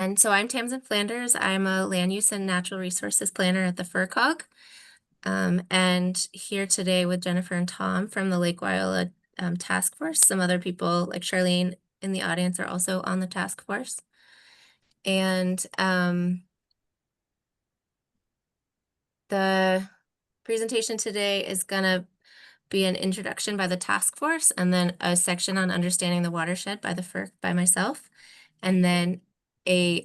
And so I'm Tamsin Flanders. I'm a land use and natural resources planner at the FERCog. And here today with Jennifer and Tom from the Lake Wyola Task Force. Some other people like Charlene in the audience are also on the task force. And the presentation today is going to be an introduction by the task force, and then a section on understanding the watershed by the FERC by myself, and then a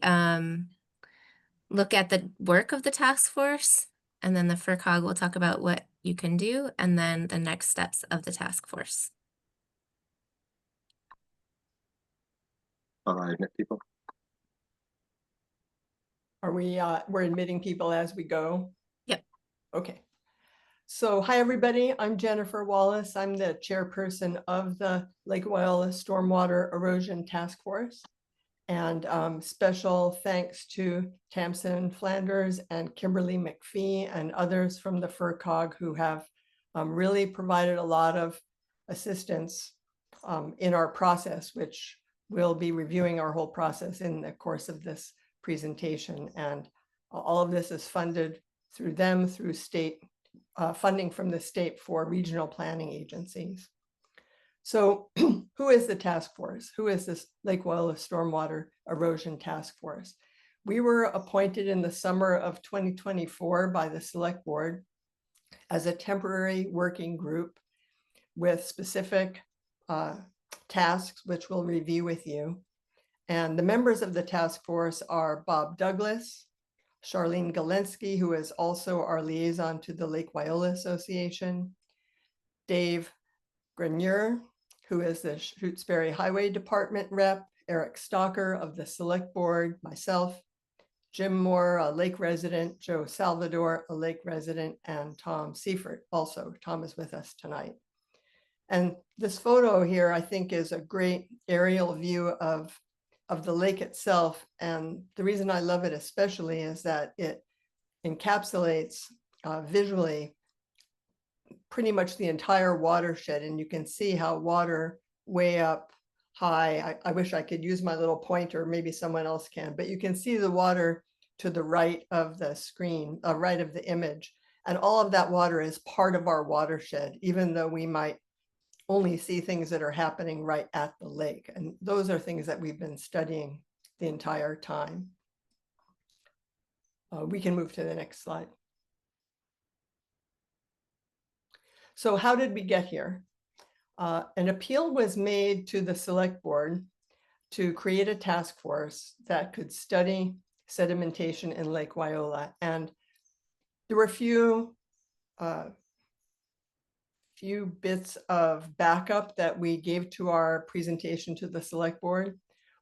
look at the work of the task force, and then the FERCog will talk about what you can do, and then the next steps of the task force. I admit people. Are we, we're admitting people as we go? Yep. Okay. So hi, everybody. I'm Jennifer Wallace. I'm the chairperson of the Lake Wyola Stormwater Erosion Task Force. And special thanks to Tamsin Flanders and Kimberly McPhee and others from the FERCog who have really provided a lot of assistance in our process, which we'll be reviewing our whole process in the course of this presentation. And all of this is funded through them, through state funding from the state for regional planning agencies. So who is the task force? Who is this Lake Wyola Stormwater Erosion Task Force? We were appointed in the summer of 2024 by the Select Board as a temporary working group with specific tasks, which we'll review with you. And the members of the task force are Bob Douglas, Charlene Galensky, who is also our liaison to the Lake Wyola Association, Dave Grenier, who is the Shutesbury Highway Department rep, Eric Stalker of the Select Board, myself, Jim Moore, a lake resident, Joe Salvador, a lake resident, and Tom Seifert also. Tom is with us tonight. And this photo here, I think, is a great aerial view of the lake itself. And the reason I love it especially is that it encapsulates visually pretty much the entire watershed. And you can see how water way up high, I wish I could use my little pointer, maybe someone else can, but you can see the water to the right of the screen, right of the image. And all of that water is part of our watershed, even though we might only see things that are happening right at the lake. And those are things that we've been studying the entire time. We can move to the next slide. So how did we get here? An appeal was made to the Select Board to create a task force that could study sedimentation in Lake Wyola. And there were a few bits of backup that we gave to our presentation to the Select Board.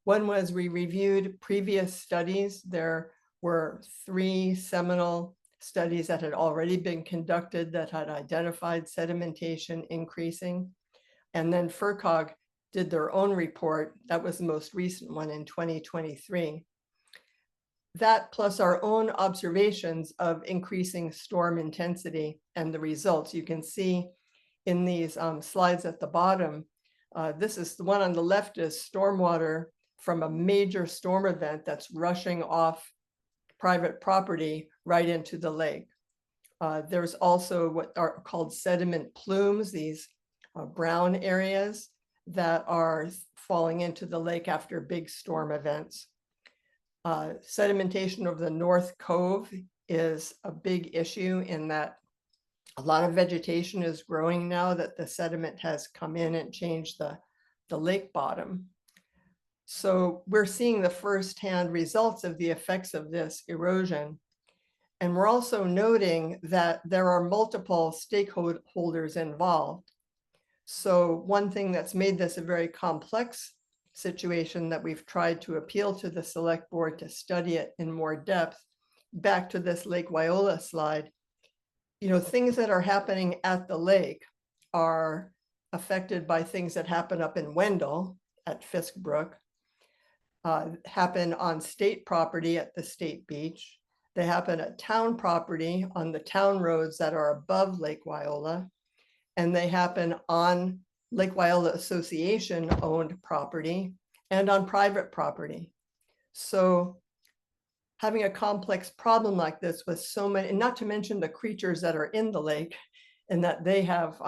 One was we reviewed previous studies. There were 3 seminal studies that had already been conducted that had identified sedimentation increasing. And then FERCog did their own report. That was the most recent one in 2023. That plus our own observations of increasing storm intensity and the results. You can see in these slides at the bottom, this is the one on the left is stormwater from a major storm event that's rushing off private property right into the lake. There's also what are called sediment plumes, these brown areas that are falling into the lake after big storm events. Sedimentation of the North Cove is a big issue in that a lot of vegetation is growing now that the sediment has come in and changed the lake bottom. So we're seeing the firsthand results of the effects of this erosion. And we're also noting that there are multiple stakeholders involved. So one thing that's made this a very complex situation that we've tried to appeal to the Select Board to study it in more depth, back to this Lake Wyola slide, you know, things that are happening at the lake are affected by things that happen up in Wendell at Fisk Brook, happen on state property at the state beach. They happen at town property on the town roads that are above Lake Wyola, and they happen on Lake Wyola Association owned property and on private property. So having a complex problem like this with so many, and not to mention the creatures that are in the lake, and that they have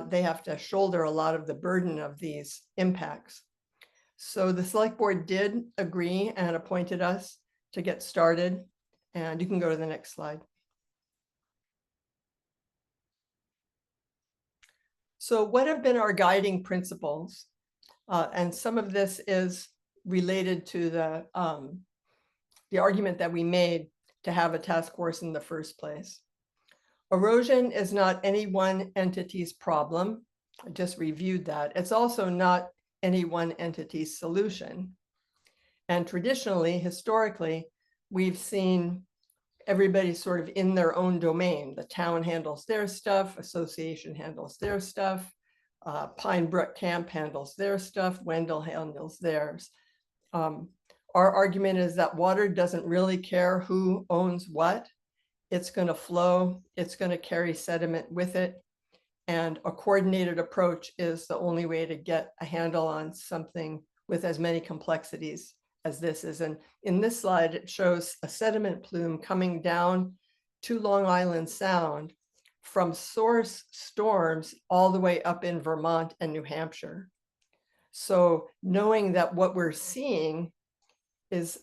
they have to shoulder a lot of the burden of these impacts. So the select board did agree and appointed us to get started. And you can go to the next slide. So what have been our guiding principles? And some of this is related to the argument that we made to have a task force in the first place. Erosion is not any one entity's problem. I just reviewed that. It's also not any one entity's solution. And traditionally, historically, we've seen everybody sort of in their own domain. The town handles their stuff, association handles their stuff, Pine Brook Camp handles their stuff, Wendell handles theirs. Our argument is that water doesn't really care who owns what. It's going to flow, it's going to carry sediment with it. And a coordinated approach is the only way to get a handle on something with as many complexities as this is. And in this slide, it shows a sediment plume coming down to Long Island Sound from source storms all the way up in Vermont and New Hampshire. So knowing that what we're seeing is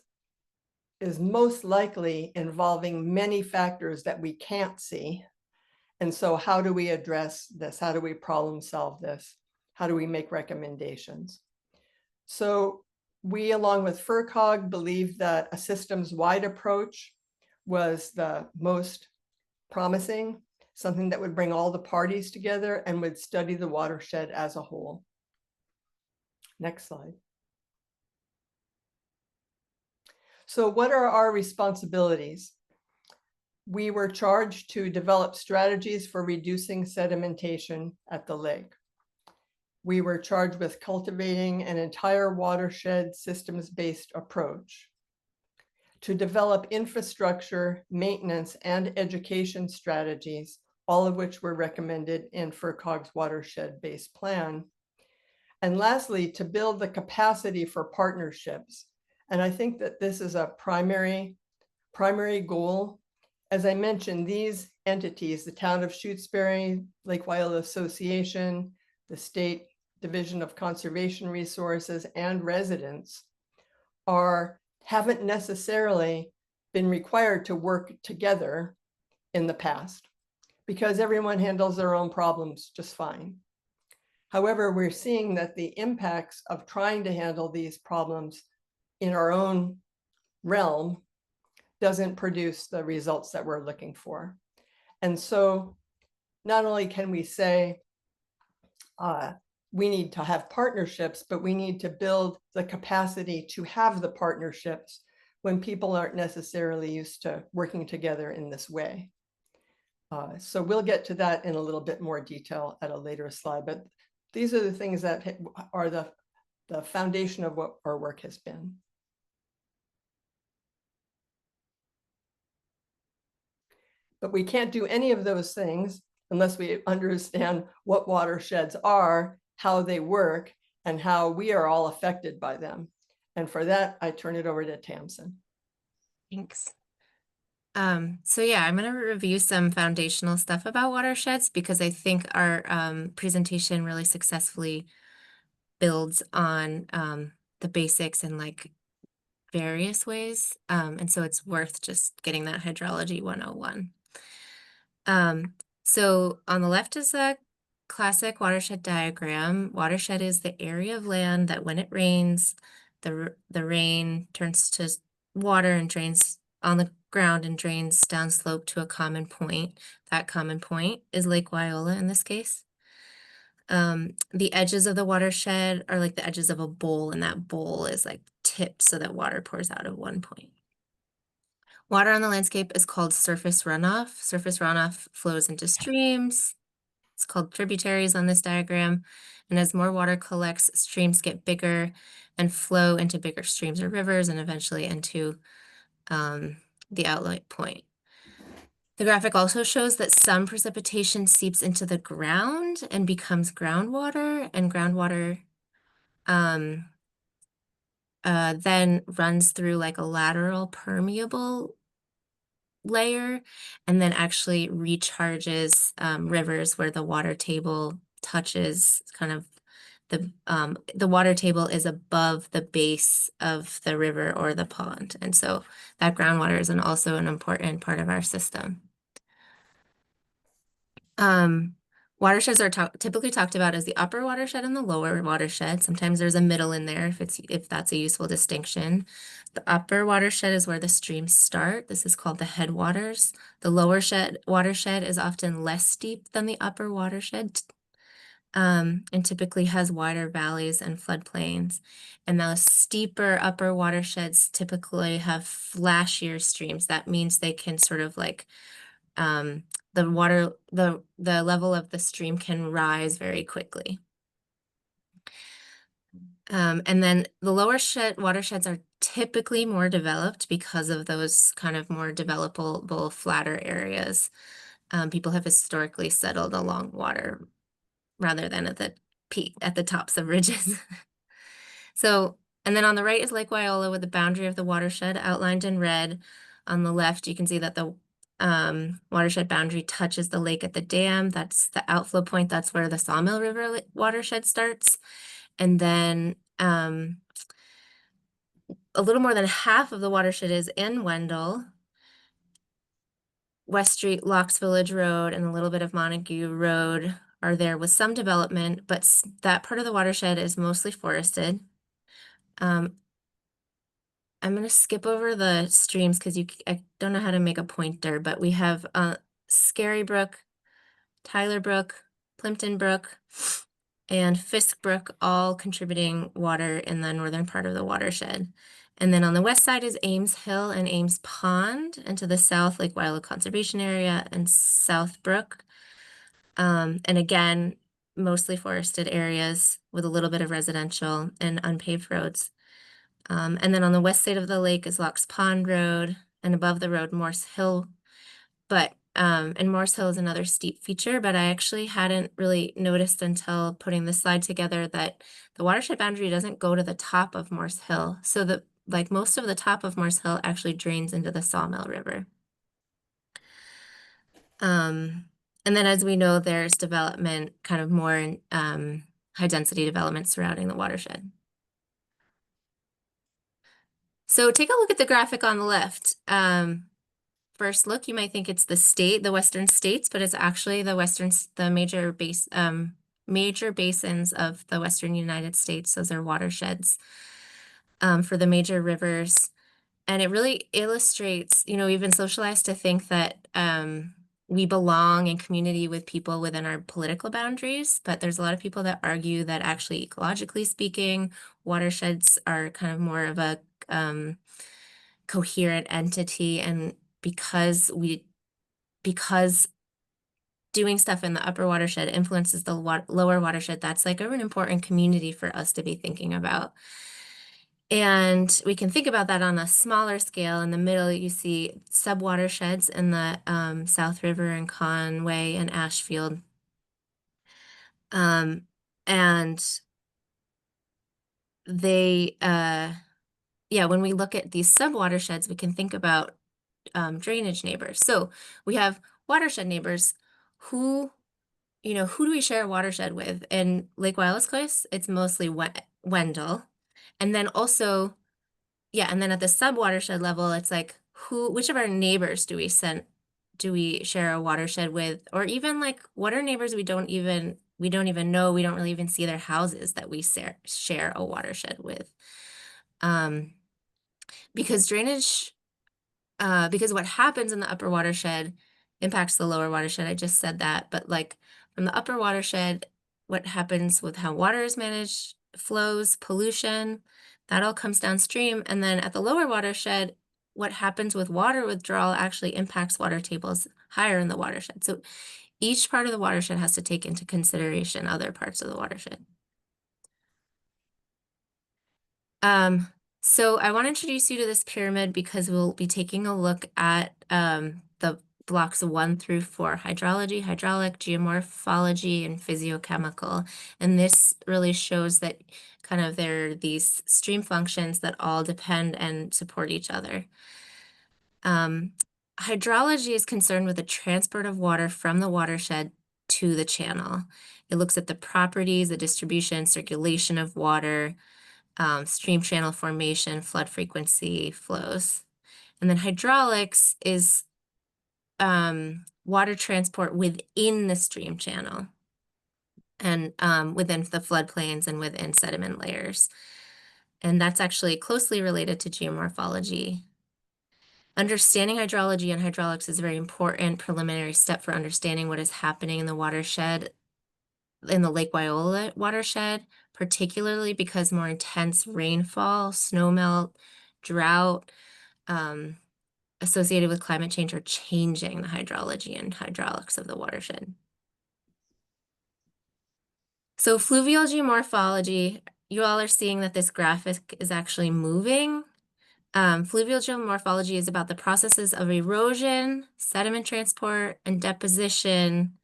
most likely involving many factors that we can't see. And so how do we address this? How do we problem solve this? How do we make recommendations? So we, along with FERCog, believe that a systems-wide approach was the most promising, something that would bring all the parties together and would study the watershed as a whole. Next slide. So what are our responsibilities? We were charged to develop strategies for reducing sedimentation at the lake. We were charged with cultivating an entire watershed systems-based approach, to develop infrastructure, maintenance, and education strategies, all of which were recommended in FERCog's watershed-based plan. And lastly, to build the capacity for partnerships. And I think that this is a primary goal. As I mentioned, these entities, the town of Shutesbury, Lake Wyola Association, the State Division of Conservation Resources, and residents haven't necessarily been required to work together in the past because everyone handles their own problems just fine. However, we're seeing that the impacts of trying to handle these problems in our own realm doesn't produce the results that we're looking for. And so not only can we say we need to have partnerships, but we need to build the capacity to have the partnerships when people aren't necessarily used to working together in this way. So we'll get to that in a little bit more detail at a later slide, but these are the things that are the foundation of what our work has been. But we can't do any of those things unless we understand what watersheds are, how they work, and how we are all affected by them. And for that, I turn it over to Tamsin. Thanks. So yeah, I'm going to review some foundational stuff about watersheds because I think our presentation really successfully builds on the basics in like various ways. And so it's worth just getting that hydrology 101. So on the left is a classic watershed diagram. Watershed is the area of land that when it rains, the rain turns to water and drains on the ground and drains downslope to a common point. That common point is Lake Wyola in this case. The edges of the watershed are like the edges of a bowl, and that bowl is like tipped so that water pours out of one point. Water on the landscape is called surface runoff. Surface runoff flows into streams. It's called tributaries on this diagram. And as more water collects, streams get bigger and flow into bigger streams or rivers and eventually into the outlet point. The graphic also shows that some precipitation seeps into the ground and becomes groundwater, and groundwater then runs through like a lateral permeable layer and then actually recharges rivers where the water table touches kind of the water table is above the base of the river or the pond. And so that groundwater is also an important part of our system. Watersheds are typically talked about as the upper watershed and the lower watershed. Sometimes there's a middle in there if that's a useful distinction. The upper watershed is where the streams start. This is called the headwaters. The lower watershed is often less steep than the upper watershed, and typically has wider valleys and floodplains. And the steeper upper watersheds typically have flashier streams. That means they can sort of like the level of the stream can rise very quickly. And then the lower watersheds are typically more developed because of those kind of more developable, flatter areas. People have historically settled along water rather than at the tops of ridges. So, and then on the right is Lake Wyola with the boundary of the watershed outlined in red. On the left, you can see that the watershed boundary touches the lake at the dam. That's the outflow point. That's where the Sawmill River watershed starts. And then a little more than half of the watershed is in Wendell. West Street, Locks Village Road, and a little bit of Montague Road are there with some development, but that part of the watershed is mostly forested. I'm going to skip over the streams because I don't know how to make a pointer, but we have Scary Brook, Tyler Brook, Plimpton Brook, and Fisk Brook all contributing water in the northern part of the watershed. And then on the west side is Ames Hill and Ames Pond, and to the south, Lake Wyola Conservation Area and South Brook. And again, mostly forested areas with a little bit of residential and unpaved roads. And then on the west side of the lake is Locks Pond Road, and above the road, Morse Hill. But and Morse Hill is another steep feature, but I actually hadn't really noticed until putting this slide together that the watershed boundary doesn't go to the top of Morse Hill. So that like most of the top of Morse Hill actually drains into the Sawmill River. And then as we know, there's development kind of more in high density development surrounding the watershed. So take a look at the graphic on the left. First look, you might think it's the western states, but it's actually the major basins of the western United States. Those are watersheds for the major rivers. And it really illustrates, we've been socialized to think that we belong in community with people within our political boundaries, but there's a lot of people that argue that actually ecologically speaking, watersheds are kind of more of a coherent entity, and because doing stuff in the upper watershed influences the lower watershed, that's like an important community for us to be thinking about. And we can think about that on a smaller scale. In the middle, you see sub-watersheds in the South River and Conway and Ashfield. And they, when we look at these sub-watersheds, we can think about drainage neighbors. So we have watershed neighbors who do we share a watershed with? In Lake Wyola's case, it's mostly Wendell. And then also, and then at the sub-watershed level, it's like which of our neighbors do we share a watershed with? Or even like what are neighbors we don't even know, we don't really even see their houses that we share a watershed with. Because because what happens in the upper watershed impacts the lower watershed. I just said that, but like from the upper watershed, what happens with how water is managed, flows, pollution, that all comes downstream. And then at the lower watershed, what happens with water withdrawal actually impacts water tables higher in the watershed. So each part of the watershed has to take into consideration other parts of the watershed. So I want to introduce you to this pyramid because we'll be taking a look at the blocks 1 through 4, hydrology, hydraulic, geomorphology, and physiochemical. And this really shows that kind of there are these stream functions that all depend and support each other. Hydrology is concerned with the transport of water from the watershed to the channel. It looks at the properties, the distribution, circulation of water, stream channel formation, flood frequency, flows. And then hydraulics is water transport within the stream channel and within the floodplains and within sediment layers. And that's actually closely related to geomorphology. Understanding hydrology and hydraulics is a very important preliminary step for understanding what is happening in the watershed, in the Lake Wyola watershed, particularly because more intense rainfall, snowmelt, drought, associated with climate change are changing the hydrology and hydraulics of the watershed. So fluvial geomorphology, you all are seeing that this graphic is actually moving. Fluvial geomorphology is about the processes of erosion, sediment transport, and deposition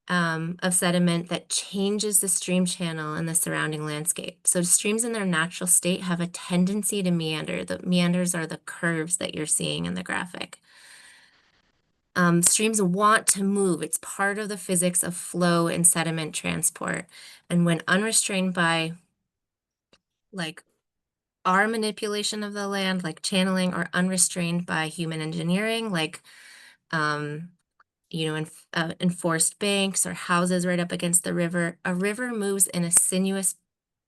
of sediment that changes the stream channel and the surrounding landscape. So streams in their natural state have a tendency to meander. The meanders are the curves that you're seeing in the graphic. Streams want to move. It's part of the physics of flow and sediment transport. And when unrestrained by like our manipulation of the land, like channeling, or unrestrained by human engineering, like enforced banks or houses right up against the river, a river moves in a sinuous,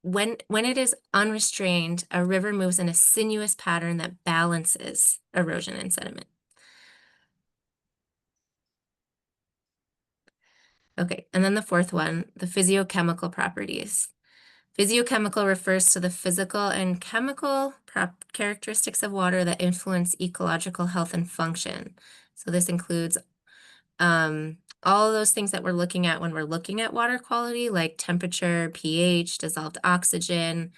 when it is unrestrained, a river moves in a sinuous pattern that balances erosion and sediment. Okay, and then the fourth one, the physiochemical properties. Physiochemical refers to the physical and chemical characteristics of water that influence ecological health and function. So this includes all of those things that we're looking at when we're looking at water quality, like temperature, pH, dissolved oxygen,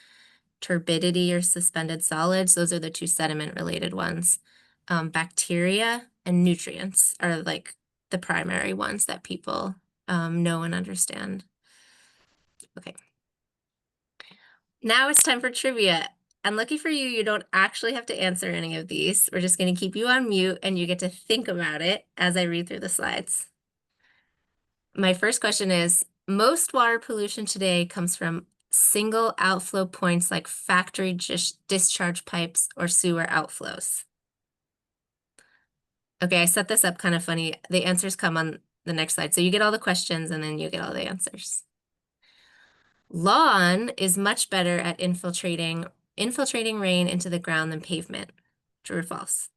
turbidity or suspended solids. Those are the two sediment-related ones. Bacteria and nutrients are like the primary ones that people know and understand. Okay. Now it's time for trivia. And lucky for you, you don't actually have to answer any of these. We're just going to keep you on mute and you get to think about it as I read through the slides. My first question is, most water pollution today comes from single outflow points like factory discharge pipes or sewer outflows. Okay, I set this up kind of funny. The answers come on the next slide. So you get all the questions and then you get all the answers. Lawn is much better at infiltrating rain into the ground than pavement. True or false?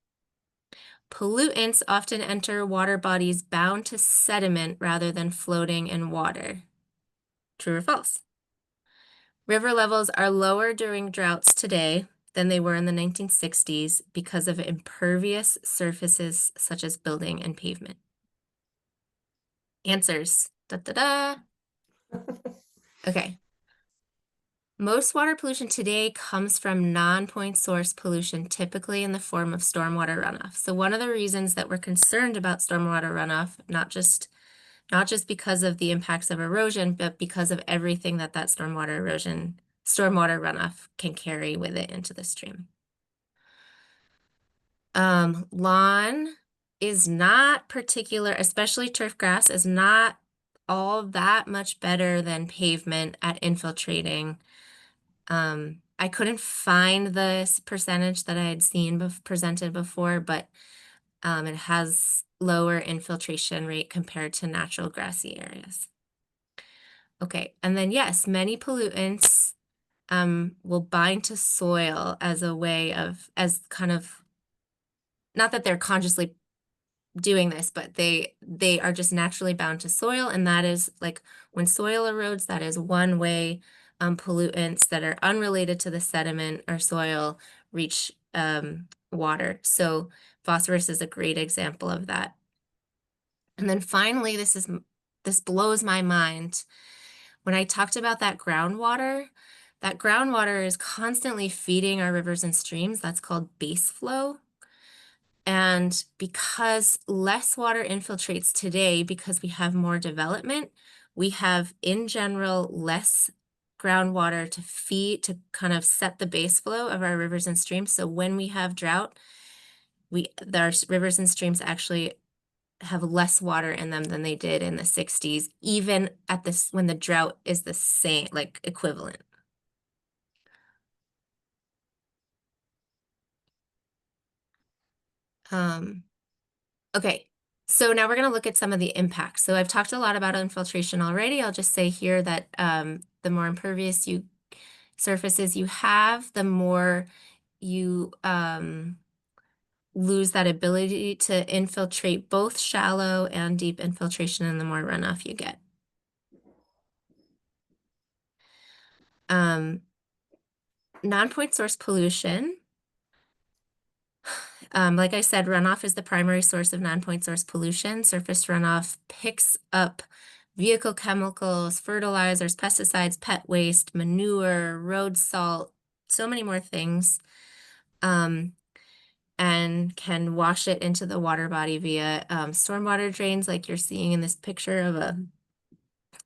Pollutants often enter water bodies bound to sediment rather than floating in water. True or false? River levels are lower during droughts today than they were in the 1960s because of impervious surfaces such as building and pavement. Answers. Da, da, da. Okay. Most water pollution today comes from non-point source pollution, typically in the form of stormwater runoff. So one of the reasons that we're concerned about stormwater runoff, not just because of the impacts of erosion, but because of everything that stormwater runoff can carry with it into the stream. Lawn is not particular, especially turf grass, is not all that much better than pavement at infiltrating. I couldn't find this percentage that I had seen presented before, but it has lower infiltration rate compared to natural grassy areas. Okay, and then yes, many pollutants will bind to soil as a way of, as kind of, not that they're consciously doing this, but they are just naturally bound to soil, and that is like when soil erodes, that is one way pollutants that are unrelated to the sediment or soil reach water. So phosphorus is a great example of that. And then finally, this blows my mind. When I talked about that groundwater is constantly feeding our rivers and streams. That's called base flow. And because less water infiltrates today, because we have more development, we have in general less groundwater to feed, to kind of set the base flow of our rivers and streams. So when we have drought, our rivers and streams actually have less water in them than they did in the 60s, even at this when the drought is the same, like equivalent. Okay, so now we're going to look at some of the impacts. So I've talked a lot about infiltration already. I'll just say here that the more impervious surfaces you have, the more you lose that ability to infiltrate both shallow and deep infiltration, and the more runoff you get. Non-point source pollution. Like I said, runoff is the primary source of non-point source pollution. Surface runoff picks up vehicle chemicals, fertilizers, pesticides, pet waste, manure, road salt, so many more things, and can wash it into the water body via stormwater drains, like you're seeing in this picture of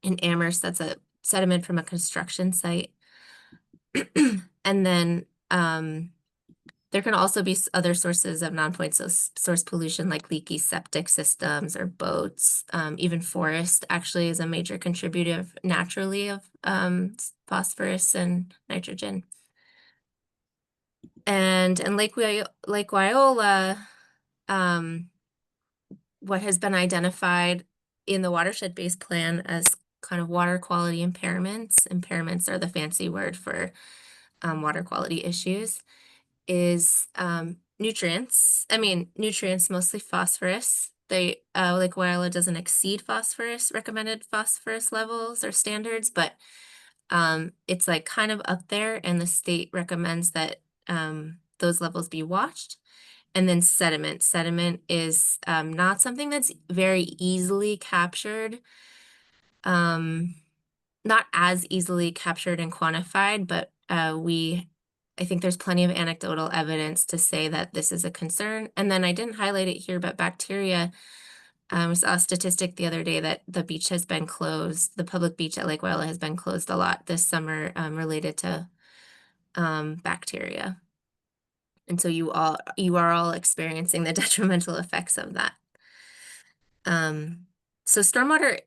in Amherst. That's a sediment from a construction site. And then there can also be other sources of non-point source pollution, like leaky septic systems or boats. Even forest actually is a major contributor naturally of phosphorus and nitrogen. And Lake Wyola, what has been identified in the watershed-based plan as kind of water quality impairments. Impairments are the fancy word for water quality issues. Is nutrients. Nutrients, mostly phosphorus. Lake Wyola doesn't exceed recommended phosphorus levels or standards, but it's like kind of up there, and the state recommends that those levels be watched. And then sediment. Sediment is not something that's very easily captured, not as easily captured and quantified, but I think there's plenty of anecdotal evidence to say that this is a concern. And then I didn't highlight it here, but bacteria. I saw a statistic the other day that the beach has been closed. The public beach at Lake Wyola has been closed a lot this summer related to bacteria. And so you are all experiencing the detrimental effects of that. So stormwater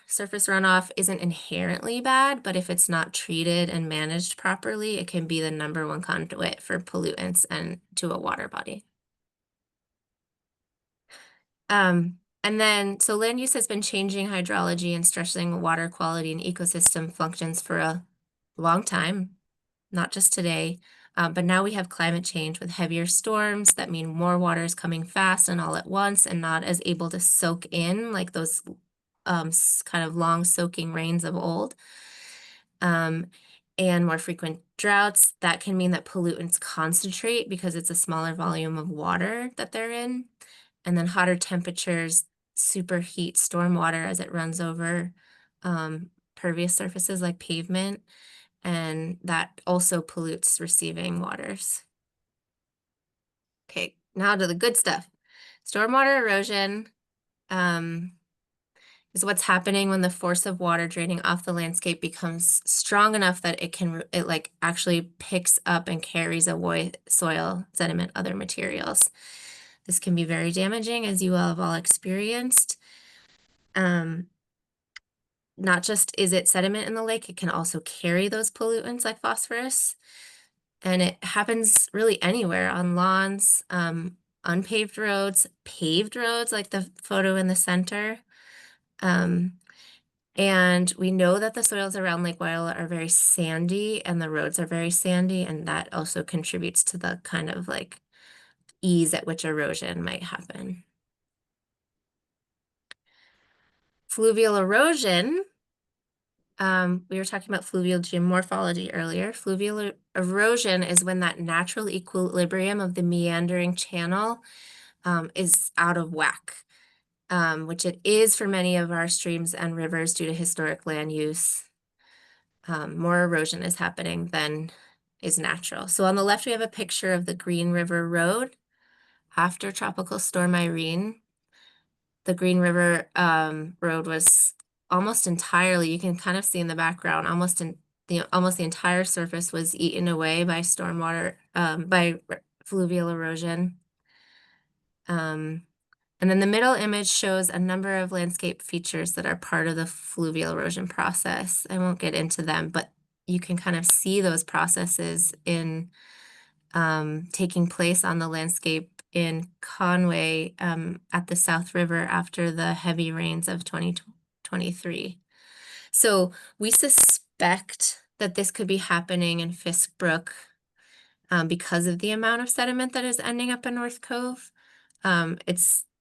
surface runoff isn't inherently bad, but if it's not treated and managed properly, it can be the #1 conduit for pollutants and to a water body. So land use has been changing hydrology and stressing water quality and ecosystem functions for a long time, not just today. But now we have climate change with heavier storms that mean more water is coming fast and all at once and not as able to soak in like those kind of long soaking rains of old. And more frequent droughts. That can mean that pollutants concentrate because it's a smaller volume of water that they're in. And then hotter temperatures superheat stormwater as it runs over pervious surfaces like pavement, and that also pollutes receiving waters. Okay, now to the good stuff. Stormwater erosion is what's happening when the force of water draining off the landscape becomes strong enough that it like actually picks up and carries away soil, sediment, other materials. This can be very damaging, as you have all experienced. Not just is it sediment in the lake, it can also carry those pollutants like phosphorus. And it happens really anywhere, on lawns, unpaved roads, paved roads, like the photo in the center. And we know that the soils around Lake Wyola are very sandy and the roads are very sandy, and that also contributes to the kind of like ease at which erosion might happen. Fluvial erosion. We were talking about fluvial geomorphology earlier. Fluvial erosion is when that natural equilibrium of the meandering channel is out of whack, which it is for many of our streams and rivers due to historic land use. More erosion is happening than is natural. So on the left, we have a picture of the Green River Road. After Tropical Storm Irene, the Green River Road was almost entirely, you can kind of see in the background, almost the entire surface was eaten away by stormwater, by fluvial erosion. And then the middle image shows a number of landscape features that are part of the fluvial erosion process. I won't get into them, but you can kind of see those processes in taking place on the landscape in Conway at the South River after the heavy rains of 2023. So we suspect that this could be happening in Fisk Brook because of the amount of sediment that is ending up in North Cove.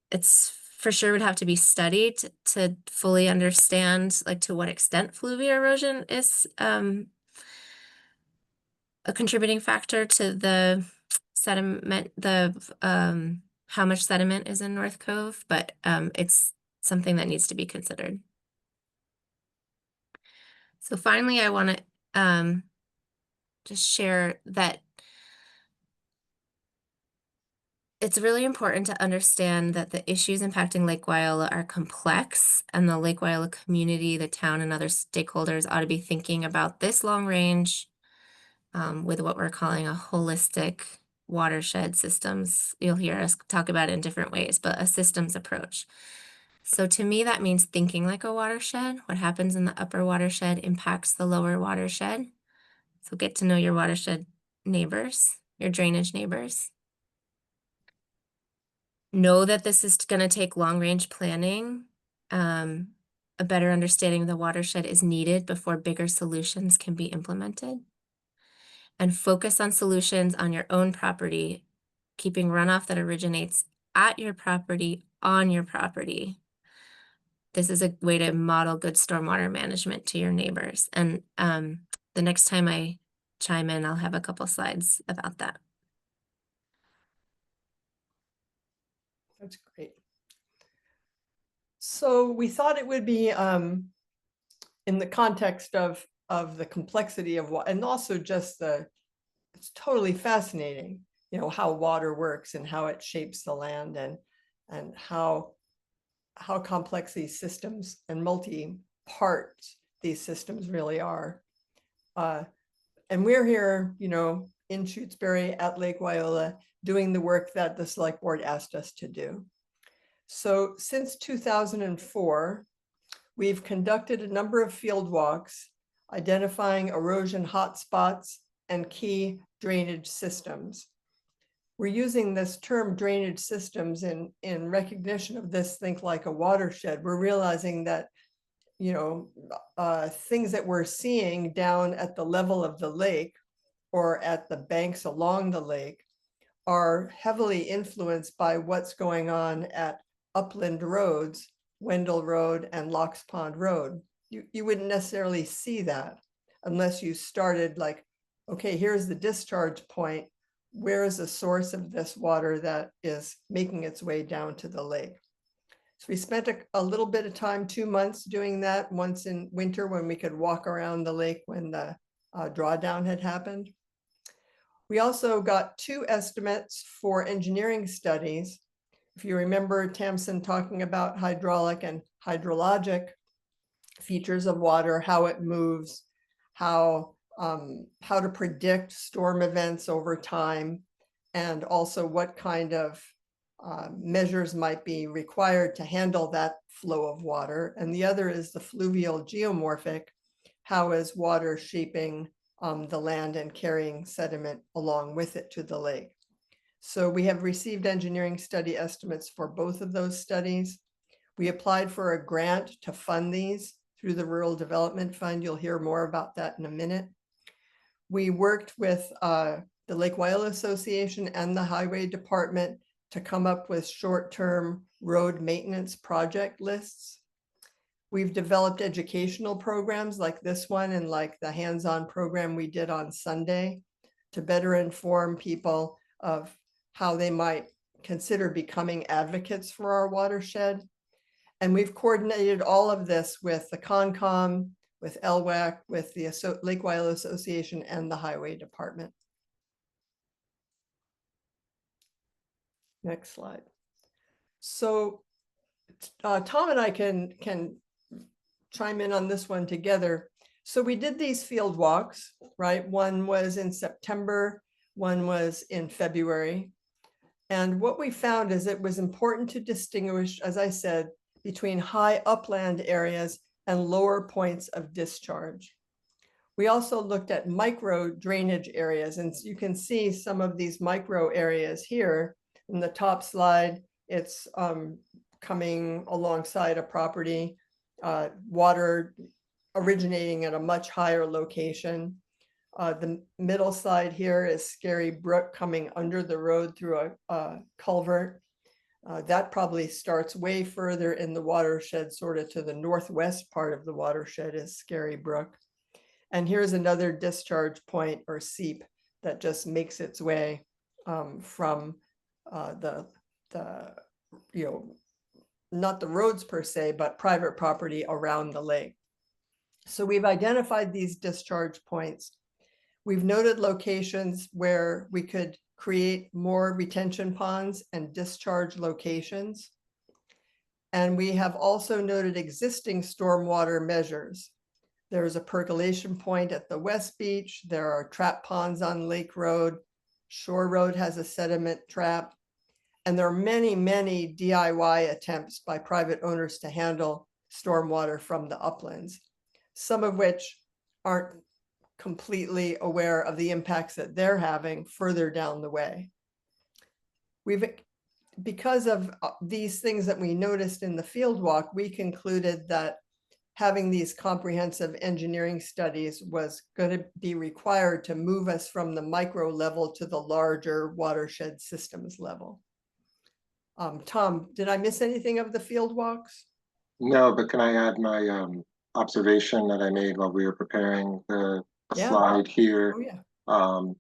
It's for sure would have to be studied to fully understand like to what extent fluvial erosion is a contributing factor to the sediment, how much sediment is in North Cove, but it's something that needs to be considered. So finally, I want to just share that it's really important to understand that the issues impacting Lake Wyola are complex, and the Lake Wyola community, the town, and other stakeholders ought to be thinking about this long range with what we're calling a holistic watershed systems. You'll hear us talk about it in different ways, but a systems approach. So to me, that means thinking like a watershed. What happens in the upper watershed impacts the lower watershed. So get to know your watershed neighbors, your drainage neighbors. Know that this is going to take long-range planning. A better understanding of the watershed is needed before bigger solutions can be implemented. And focus on solutions on your own property, keeping runoff that originates at your property on your property. This is a way to model good stormwater management to your neighbors. And the next time I chime in, I'll have a couple slides about that. That's great. So we thought it would be in the context of the complexity of what, and also just it's totally fascinating, you know, how water works and how it shapes the land and how complex these systems and multi-parts these systems really are. And we're here, you know, in Shutesbury at Lake Wyola doing the work that the select board asked us to do. So since 2004, we've conducted a number of field walks identifying erosion hotspots and key drainage systems. We're using this term drainage systems in recognition of this think like a watershed. We're realizing that, you know, things that we're seeing down at the level of the lake or at the banks along the lake are heavily influenced by what's going on at upland roads, Wendell Road and Locks Pond Road. You wouldn't necessarily see that unless you started like, okay, here's the discharge point. Where is the source of this water that is making its way down to the lake? So we spent a little bit of time, 2 months doing that, once in winter when we could walk around the lake when the drawdown had happened. We also got 2 estimates for engineering studies. If you remember Tamsin talking about hydraulic and hydrologic features of water, how it moves, how to predict storm events over time, and also what kind of measures might be required to handle that flow of water. And the other is the fluvial geomorphic, how is water shaping the land and carrying sediment along with it to the lake. So we have received engineering study estimates for both of those studies. We applied for a grant to fund these through the Rural Development Fund. You'll hear more about that in a minute. We worked with the Lake Wyola Association and the Highway Department to come up with short-term road maintenance project lists. We've developed educational programs like this one and like the hands-on program we did on Sunday to better inform people of how they might consider becoming advocates for our watershed. And we've coordinated all of this with the Concom, with LWAC, with the Lake Wyola Association and the Highway Department. Next slide. So Tom and I can chime in on this one together. So we did these field walks, right? One was in September, one was in February. And what we found is it was important to distinguish, as I said, between high upland areas and lower points of discharge. We also looked at micro drainage areas, and you can see some of these micro areas here. In the top slide, it's coming alongside a property, water originating at a much higher location. The middle slide here is Scary Brook coming under the road through a culvert. That probably starts way further in the watershed, sort of to the northwest part of the watershed is Scary Brook. And here's another discharge point or seep that just makes its way from the not the roads per se, but private property around the lake. So we've identified these discharge points. We've noted locations where we could create more retention ponds and discharge locations. And we have also noted existing stormwater measures. There's a percolation point at the West Beach. There are trap ponds on Lake Road. Shore Road has a sediment trap. And there are many, many DIY attempts by private owners to handle stormwater from the uplands, some of which aren't completely aware of the impacts that they're having further down the way. Because of these things that we noticed in the field walk, we concluded that having these comprehensive engineering studies was going to be required to move us from the micro level to the larger watershed systems level. Tom, did I miss anything of the field walks? No, but can I add my observation that I made while we were preparing the slide here? Oh,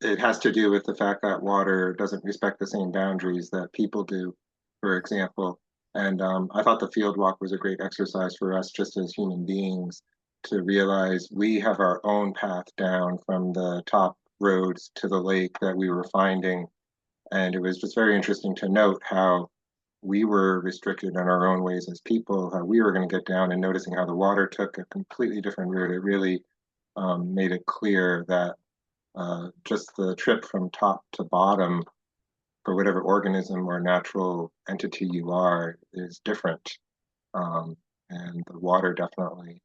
yeah. It has to do with the fact that water doesn't respect the same boundaries that people do, for example. And I thought the field walk was a great exercise for us just as human beings to realize we have our own path down from the top roads to the lake that we were finding. And it was just very interesting to note how we were restricted in our own ways as people, how we were going to get down, and noticing how the water took a completely different route. It really made it clear that just the trip from top to bottom for whatever organism or natural entity you are is different. And the water definitely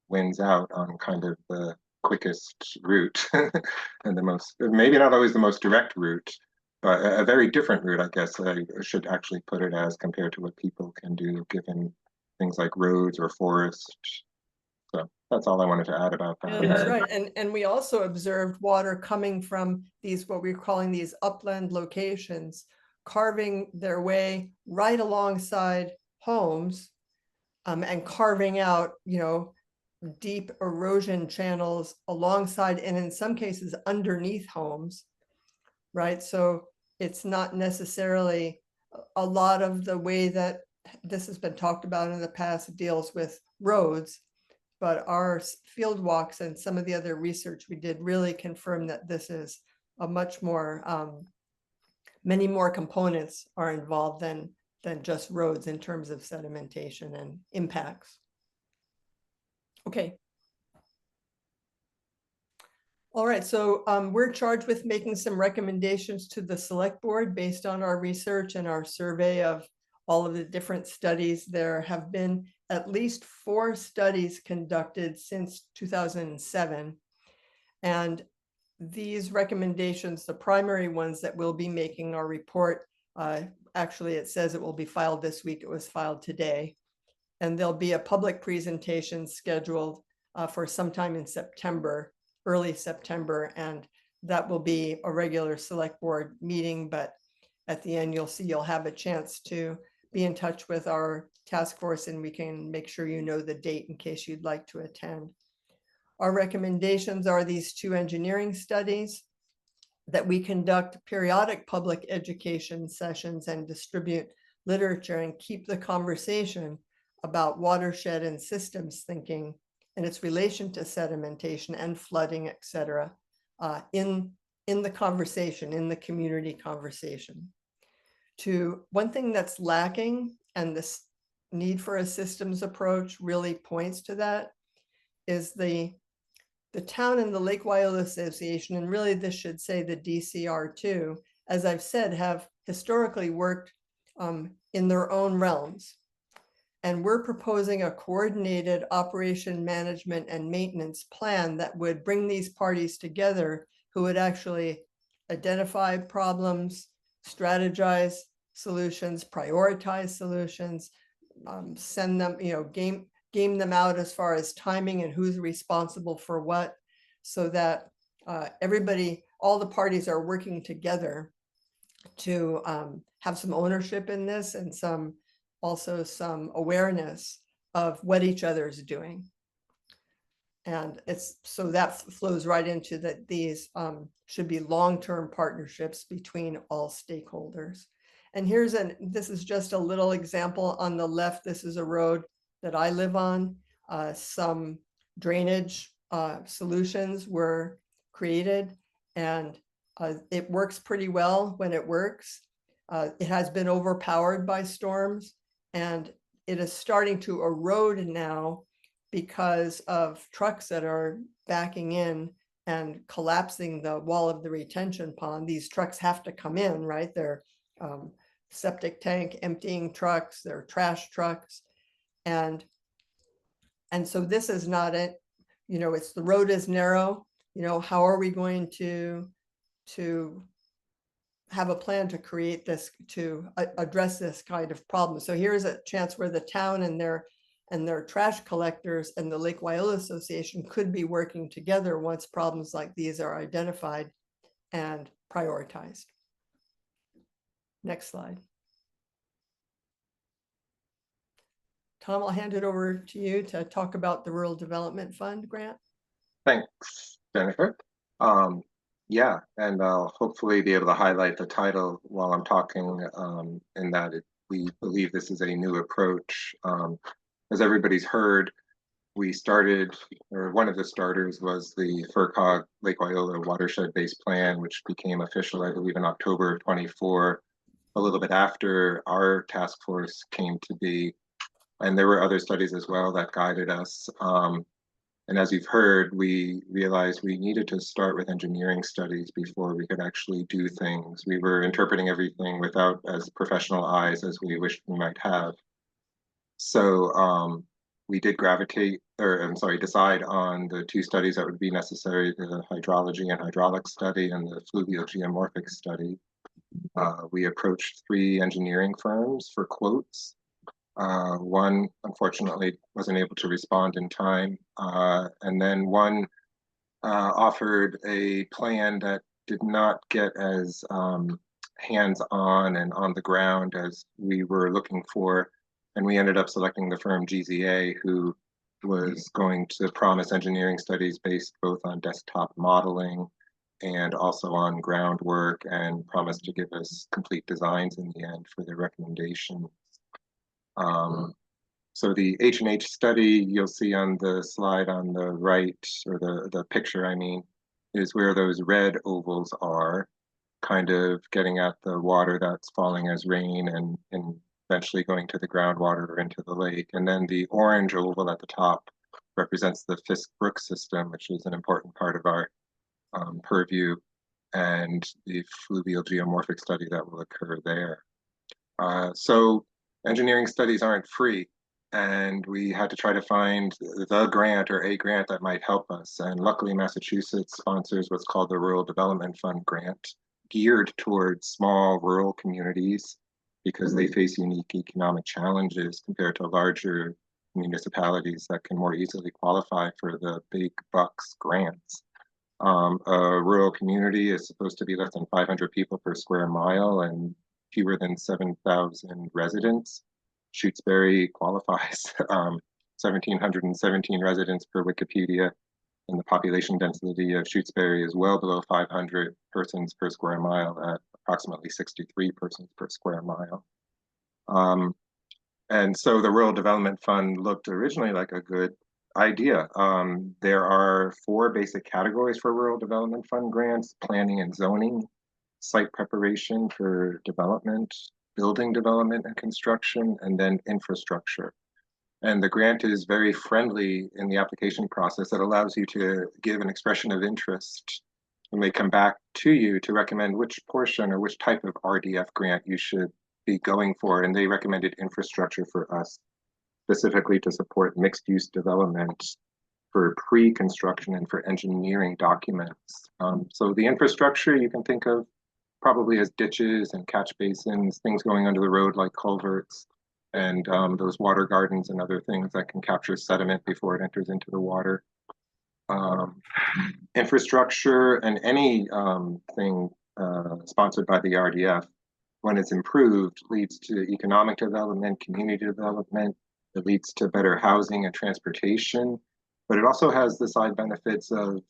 wins out on kind of the quickest route and the most, maybe not always the most direct route, but a very different route, I guess I should actually put it as, compared to what people can do given things like roads or forests. So that's all I wanted to add about that. Yeah, that's right. And we also observed water coming from these, what we're calling these upland locations, carving their way right alongside homes, and carving out, deep erosion channels alongside, and in some cases underneath homes, right? So it's not necessarily a lot of the way that this has been talked about in the past deals with roads, but our field walks and some of the other research we did really confirm that this is a much more, many more components are involved than just roads in terms of sedimentation and impacts. Okay. All right, so we're charged with making some recommendations to the select board based on our research and our survey of all of the different studies. There have been at least 4 studies conducted since 2007. And these recommendations, the primary ones that we'll be making our report, actually it says it will be filed this week. It was filed today. And there'll be a public presentation scheduled for sometime in September, early September, and that will be a regular select board meeting. But at the end, you'll have a chance to be in touch with our task force, and we can make sure you know the date in case you'd like to attend. Our recommendations are these 2 engineering studies, that we conduct periodic public education sessions and distribute literature and keep the conversation about watershed and systems thinking and its relation to sedimentation and flooding, et cetera, in the conversation, in the community conversation. one thing that's lacking, and this need for a systems approach really points to that, is the town and the Lake Wyola Association, and really this should say the DCR too, as I've said, have historically worked in their own realms. And we're proposing a coordinated operation, management, and maintenance plan that would bring these parties together, who would actually identify problems, strategize solutions, prioritize solutions, send them, game them out as far as timing and who's responsible for what, so that everybody, all the parties are working together to have some ownership in this, and also some awareness of what each other is doing. And so that flows right into that these should be long-term partnerships between all stakeholders. And this is just a little example on the left. This is a road that I live on. Some drainage solutions were created, and it works pretty well when it works. It has been overpowered by storms, and it is starting to erode now because of trucks that are backing in and collapsing the wall of the retention pond. These trucks have to come in, right? They're septic tank emptying trucks, they're trash trucks. And so this is not it, it's the road is narrow. How are we going to have a plan to create this, to address this kind of problem? So here's a chance where the town and their trash collectors and the Lake Wyola Association could be working together once problems like these are identified and prioritized. Next slide. Tom, I'll hand it over to you to talk about the Rural Development Fund grant. Thanks, Jennifer. Yeah, and I'll hopefully be able to highlight the title while I'm talking, in that we believe this is a new approach. As everybody's heard, we started, or one of the starters was the FERCOG Lake Wyola Watershed-based plan, which became official, I believe, in October of 24, a little bit after our task force came to be. And there were other studies as well that guided us. And as you've heard, we realized we needed to start with engineering studies before we could actually do things. We were interpreting everything without as professional eyes as we wished we might have. So we did decide on the two studies that would be necessary, the hydrology and hydraulic study and the fluvial geomorphic study. We approached 3 engineering firms for quotes. One, unfortunately, wasn't able to respond in time. And then one offered a plan that did not get as hands-on and on the ground as we were looking for. And we ended up selecting the firm GZA, who was going to promise engineering studies based both on desktop modeling and also on groundwork, and promised to give us complete designs in the end for their recommendations. So the H&H study you'll see on the slide on the right, or the picture I mean, is where those red ovals are, kind of getting at the water that's falling as rain and eventually going to the groundwater or into the lake. And then the orange oval at the top represents the Fisk Brook system, which is an important part of our purview, and the fluvial geomorphic study that will occur there. So engineering studies aren't free, and we had to try to find the grant or a grant that might help us. And luckily, Massachusetts sponsors what's called the Rural Development Fund grant, geared towards small rural communities because they face unique economic challenges compared to larger municipalities that can more easily qualify for the big bucks grants. A rural community is supposed to be less than 500 people per square mile and fewer than 7,000 residents. Shutesbury qualifies, 1,717 residents per Wikipedia, and the population density of Shutesbury is well below 500 persons per square mile at approximately 63 persons per square mile. And so the Rural Development Fund looked originally like a good idea. There are 4 basic categories for Rural Development Fund grants: planning and zoning, site preparation for development, building development and construction, and then infrastructure. And the grant is very friendly in the application process. That allows you to give an expression of interest when they come back to you to recommend which portion or which type of RDF grant you should be going for. And they recommended infrastructure for us, specifically to support mixed use development for pre-construction and for engineering documents. So the infrastructure you can think of probably as ditches and catch basins, things going under the road like culverts, and those water gardens and other things that can capture sediment before it enters into the water. Infrastructure and any thing sponsored by the RDF, when it's improved, leads to economic development, community development. It leads to better housing and transportation, but it also has the side benefits of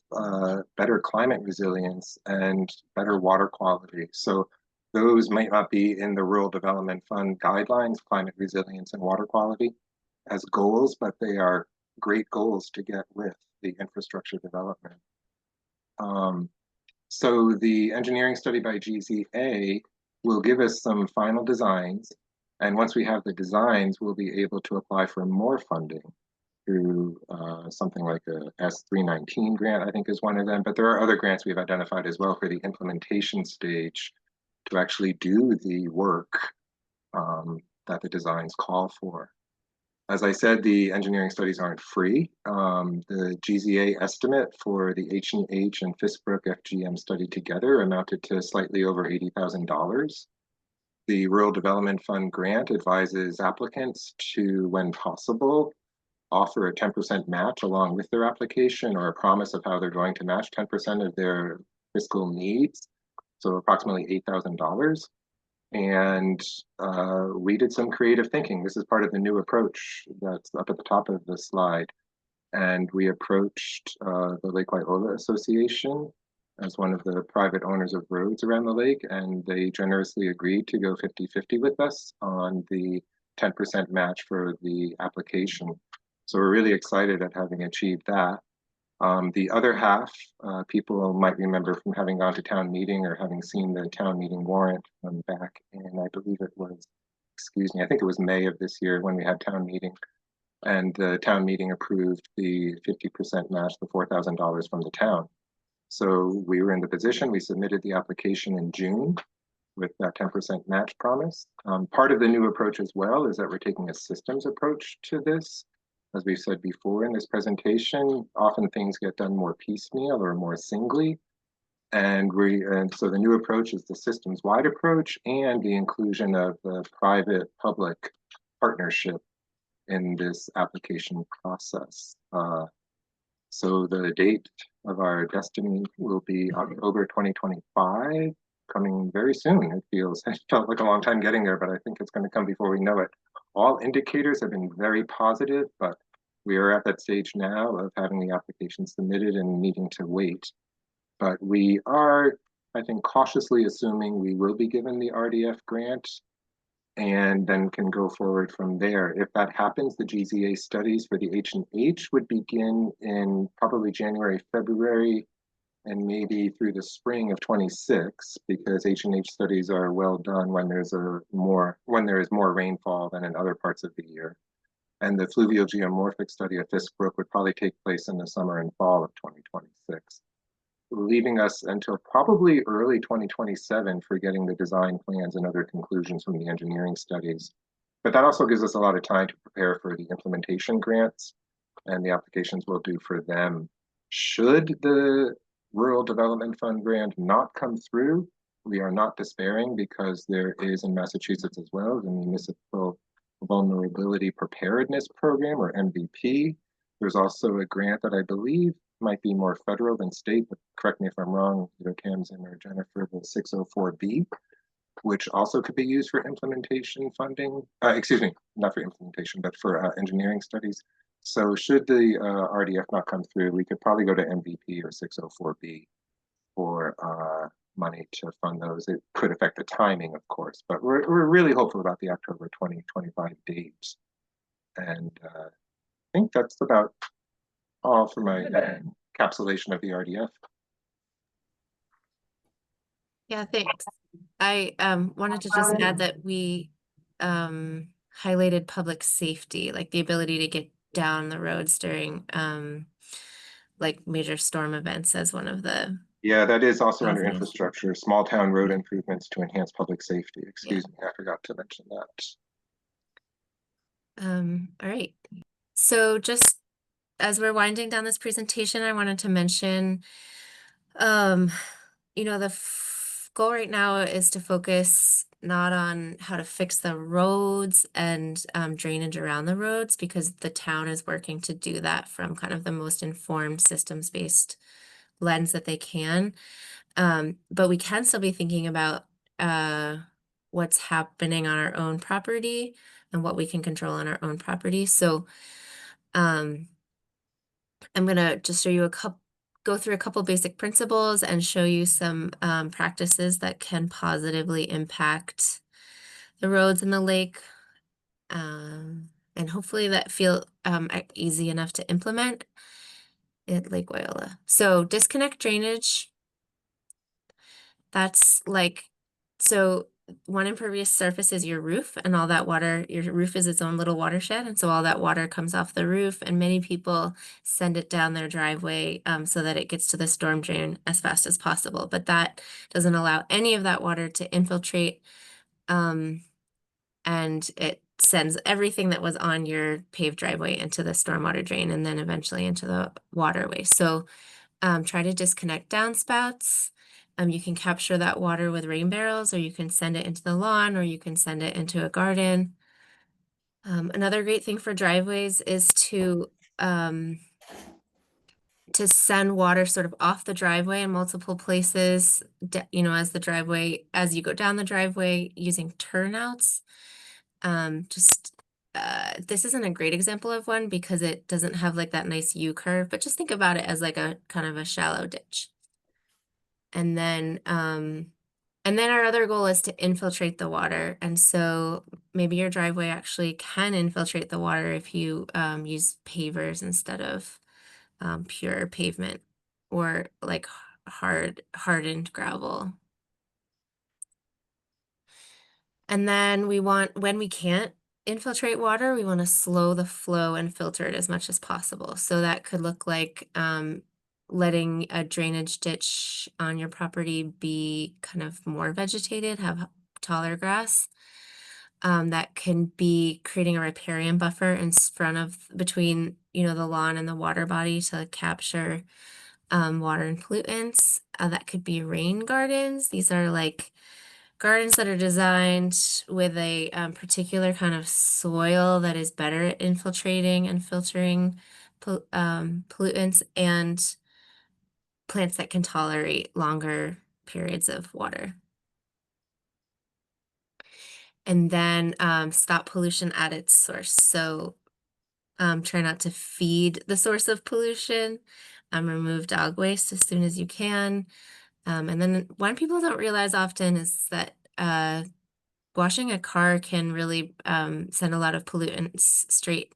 better climate resilience and better water quality. So those might not be in the Rural Development Fund guidelines, climate resilience and water quality as goals, but they are great goals to get with the infrastructure development. So the engineering study by GZA will give us some final designs. And once we have the designs, we'll be able to apply for more funding through something like a S319 grant, I think is one of them. But there are other grants we've identified as well for the implementation stage to actually do the work that the designs call for. As I said, the engineering studies aren't free. The GZA estimate for the H&H and Fishbrook FGM study together amounted to slightly over $80,000. The Rural Development Fund grant advises applicants to, when possible, offer a 10% match along with their application, or a promise of how they're going to match 10% of their fiscal needs, so approximately $8,000. And we did some creative thinking. This is part of the new approach that's up at the top of the slide. And we approached the Lake Wyola Association as one of the private owners of roads around the lake, and they generously agreed to go 50-50 with us on the 10% match for the application. So we're really excited at having achieved that. The other half, people might remember from having gone to town meeting or having seen the town meeting warrant back in, I believe it was, I think it was May of this year when we had town meeting. And the town meeting approved the 50% match, the $4,000 from the town. So we were in the position, we submitted the application in June with that 10% match promise. Part of the new approach as well is that we're taking a systems approach to this. As we've said before in this presentation, often things get done more piecemeal or more singly. And so the new approach is the systems-wide approach and the inclusion of the private-public partnership in this application process. So the date of our destiny will be October 2025, coming very soon. It felt like a long time getting there, but I think it's going to come before we know it. All indicators have been very positive, but we are at that stage now of having the application submitted and needing to wait. But we are, I think, cautiously assuming we will be given the RDF grant and then can go forward from there. If that happens, the GZA studies for the H&H would begin in probably January, February, and maybe through the spring of 26, because H&H studies are well done when there is more rainfall than in other parts of the year. And the fluvial geomorphic study at Fishbrook would probably take place in the summer and fall of 2026, leaving us until probably early 2027 for getting the design plans and other conclusions from the engineering studies. But that also gives us a lot of time to prepare for the implementation grants and the applications we'll do for them. Should the Rural Development Fund grant not come through, we are not despairing, because there is in Massachusetts as well the Municipal Vulnerability Preparedness Program, or MVP. There's also a grant that I believe might be more federal than state, but correct me if I'm wrong, either Tamsin or Jennifer, the 604B, which also could be used for implementation funding. Excuse me, not for implementation, but for engineering studies. So should the RDF not come through, we could probably go to MVP or 604B for money to fund those. It could affect the timing, of course, but we're really hopeful about the October 2025 date. And I think that's about all for my encapsulation of the RDF. Yeah, thanks. I wanted to just add that we highlighted public safety, like the ability to get down the roads during like major storm events as one of the Yeah, that is also under positives. infrastructure, small town road improvements to enhance public safety. Yeah. Excuse me, I forgot to mention that. All right. So just as we're winding down this presentation, I wanted to mention, the goal right now is to focus not on how to fix the roads and drainage around the roads, because the town is working to do that from kind of the most informed systems-based lens that they can. But we can still be thinking about what's happening on our own property and what we can control on our own property. So um, I'm gonna just show you go through a couple basic principles and show you some practices that can positively impact the roads in the lake. And hopefully that feel easy enough to implement at Lake Wyola. So disconnect drainage. That's like, so one impervious surface is your roof, and all that water, your roof is its own little watershed. And so all that water comes off the roof, and many people send it down their driveway so that it gets to the storm drain as fast as possible. But that doesn't allow any of that water to infiltrate. And it sends everything that was on your paved driveway into the stormwater drain and then eventually into the waterway. So try to disconnect downspouts. You can capture that water with rain barrels, or you can send it into the lawn, or you can send it into a garden. Another great thing for driveways is to send water sort of off the driveway in multiple places, as you go down the driveway using turnouts. This isn't a great example of one because it doesn't have like that nice U curve, but just think about it as like a kind of a shallow ditch. And then our other goal is to infiltrate the water. And so maybe your driveway actually can infiltrate the water if you use pavers instead of pure pavement, or like hardened gravel. And then when we can't infiltrate water, we want to slow the flow and filter it as much as possible. So that could look like letting a drainage ditch on your property be kind of more vegetated, have taller grass. That can be creating a riparian buffer in front of between the lawn and the water body to capture water and pollutants. That could be rain gardens. These are like gardens that are designed with a particular kind of soil that is better at infiltrating and filtering pollutants, and plants that can tolerate longer periods of water. And then stop pollution at its source. So try not to feed the source of pollution. Remove dog waste as soon as you can. And then one people don't realize often is that washing a car can really send a lot of pollutants straight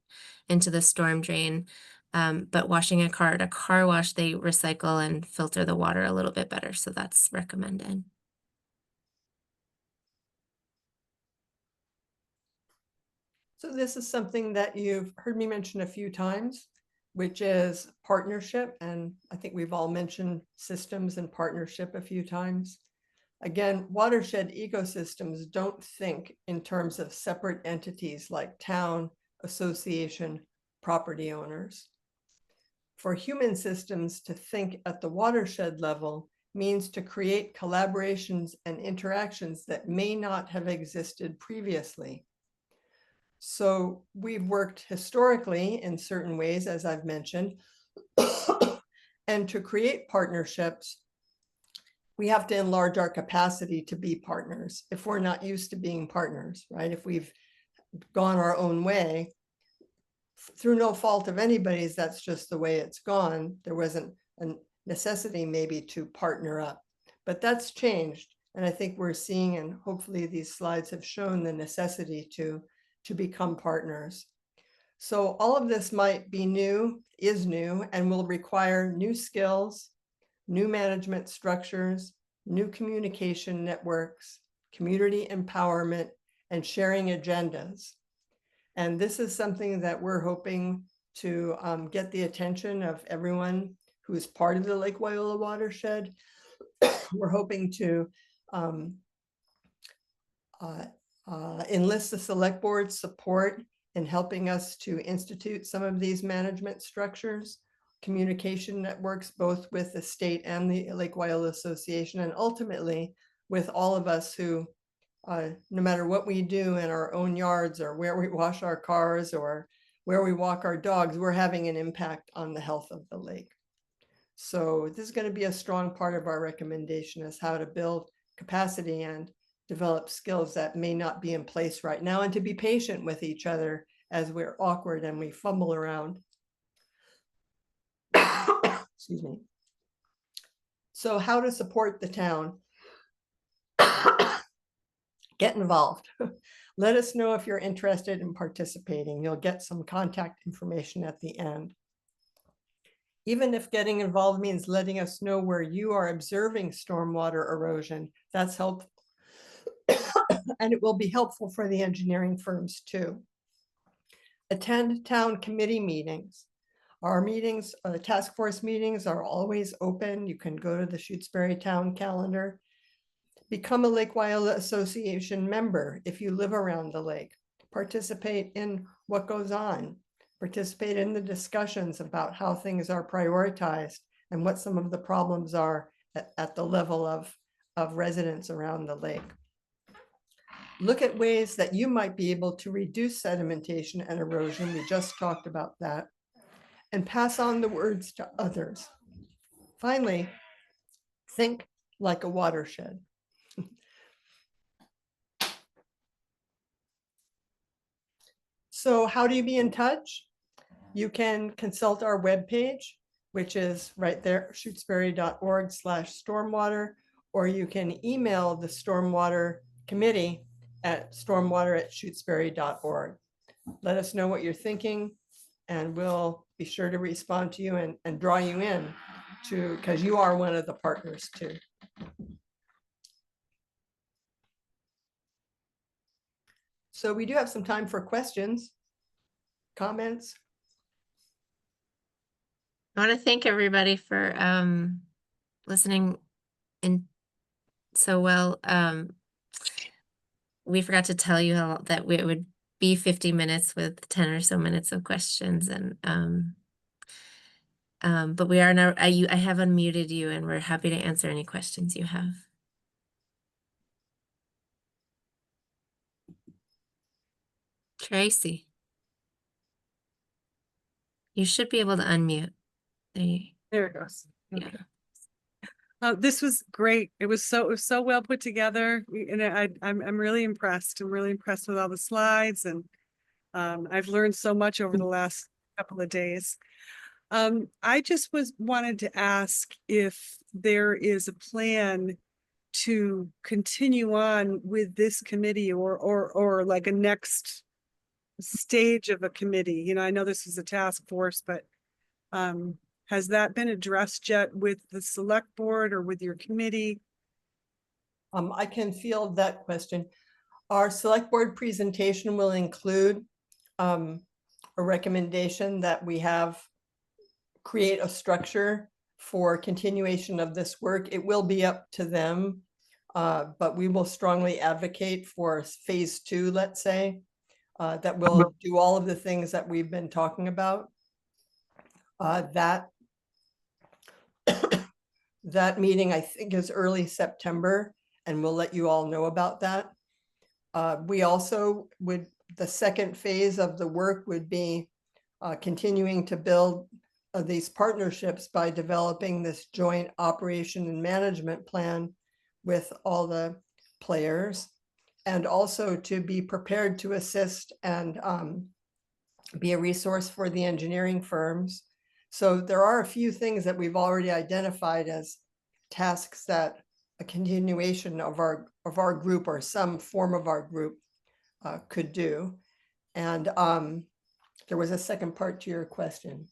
into the storm drain. But washing a car at a car wash, they recycle and filter the water a little bit better. So that's recommended. So this is something that you've heard me mention a few times, which is partnership. And I think we've all mentioned systems and partnership a few times. Again, watershed ecosystems don't think in terms of separate entities like town, association, property owners. For human systems to think at the watershed level means to create collaborations and interactions that may not have existed previously. So we've worked historically in certain ways, as I've mentioned, and to create partnerships, we have to enlarge our capacity to be partners if we're not used to being partners, right? If we've gone our own way, through no fault of anybody's, that's just the way it's gone. There wasn't a necessity maybe to partner up, but that's changed. And I think we're seeing, and hopefully these slides have shown the necessity to become partners. So all of this might be new, is new, and will require new skills, new management structures, new communication networks, community empowerment, and sharing agendas. And this is something that we're hoping to get the attention of everyone who is part of the Lake Wyola watershed. We're hoping to enlist the select board's support in helping us to institute some of these management structures, communication networks, both with the state and the Lake Wyola Association, and ultimately with all of us who, no matter what we do in our own yards or where we wash our cars or where we walk our dogs, we're having an impact on the health of the lake. So this is going to be a strong part of our recommendation, is how to build capacity and develop skills that may not be in place right now, and to be patient with each other as we're awkward and we fumble around. Excuse me. So how to support the town? Get involved. Let us know if you're interested in participating. You'll get some contact information at the end. Even if getting involved means letting us know where you are observing stormwater erosion, that's helpful. And it will be helpful for the engineering firms too. Attend town committee meetings. Our meetings, the task force meetings are always open. You can go to the Shutesbury town calendar. Become a Lake Wyola Association member if you live around the lake. Participate in what goes on. Participate in the discussions about how things are prioritized and what some of the problems are at the level of residents around the lake. Look at ways that you might be able to reduce sedimentation and erosion. We just talked about that. And pass on the words to others. Finally, think like a watershed. So how do you be in touch? You can consult our webpage, which is right there, shutesbury.org/stormwater, or you can email the Stormwater Committee at stormwater@shutesbury.org. Let us know what you're thinking, and we'll be sure to respond to you and draw you in to, because you are one of the partners too. So we do have some time for questions, comments. I want to thank everybody for listening in so well. We forgot to tell you that it would be 50 minutes with 10 or so minutes of questions, and but we are now. I have unmuted you, and we're happy to answer any questions you have. Tracy, you should be able to unmute. There it goes. Yeah. Okay. This was great. It was so well put together, and I'm really impressed. I'm really impressed with all the slides, and I've learned so much over the last couple of days. I just wanted to ask if there is a plan to continue on with this committee, or like a next stage of a committee. You know, I know this is a task force, but has that been addressed yet with the select board or with your committee? I can field that question. Our select board presentation will include a recommendation that we have create a structure for continuation of this work. It will be up to them, but we will strongly advocate for phase 2, let's say, that will do all of the things that we've been talking about. That meeting, I think, is early September, and we'll let you all know about that. We also would, the second phase of the work would be continuing to build these partnerships by developing this joint operation and management plan with all the players, and also to be prepared to assist and be a resource for the engineering firms. So there are a few things that we've already identified as tasks that a continuation of our group, or some form of our group, could do. And there was a second part to your question.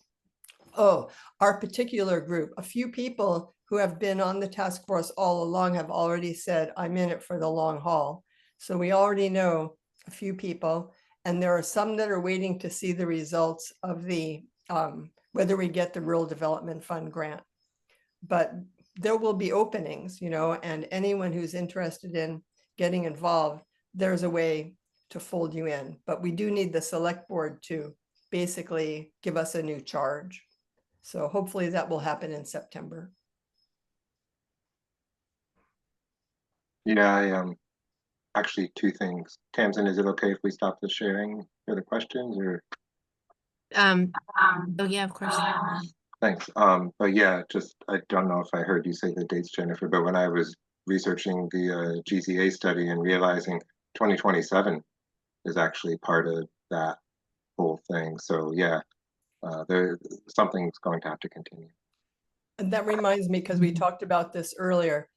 Oh, our particular group, a few people who have been on the task force all along have already said, I'm in it for the long haul. So we already know a few people, and there are some that are waiting to see the results of the, whether we get the Rural Development Fund grant. But there will be openings, you know, and anyone who's interested in getting involved, there's a way to fold you in. But we do need the select board to basically give us a new charge. So hopefully that will happen in September. Yeah, actually two things. Tamsin, is it okay if we stop the sharing for the questions or? Oh yeah, of course. Thanks. But yeah, just, I don't know if I heard you say the dates, Jennifer, but when I was researching the GZA study and realizing 2027 is actually part of that whole thing. So yeah, something's going to have to continue. And that reminds me, because we talked about this earlier.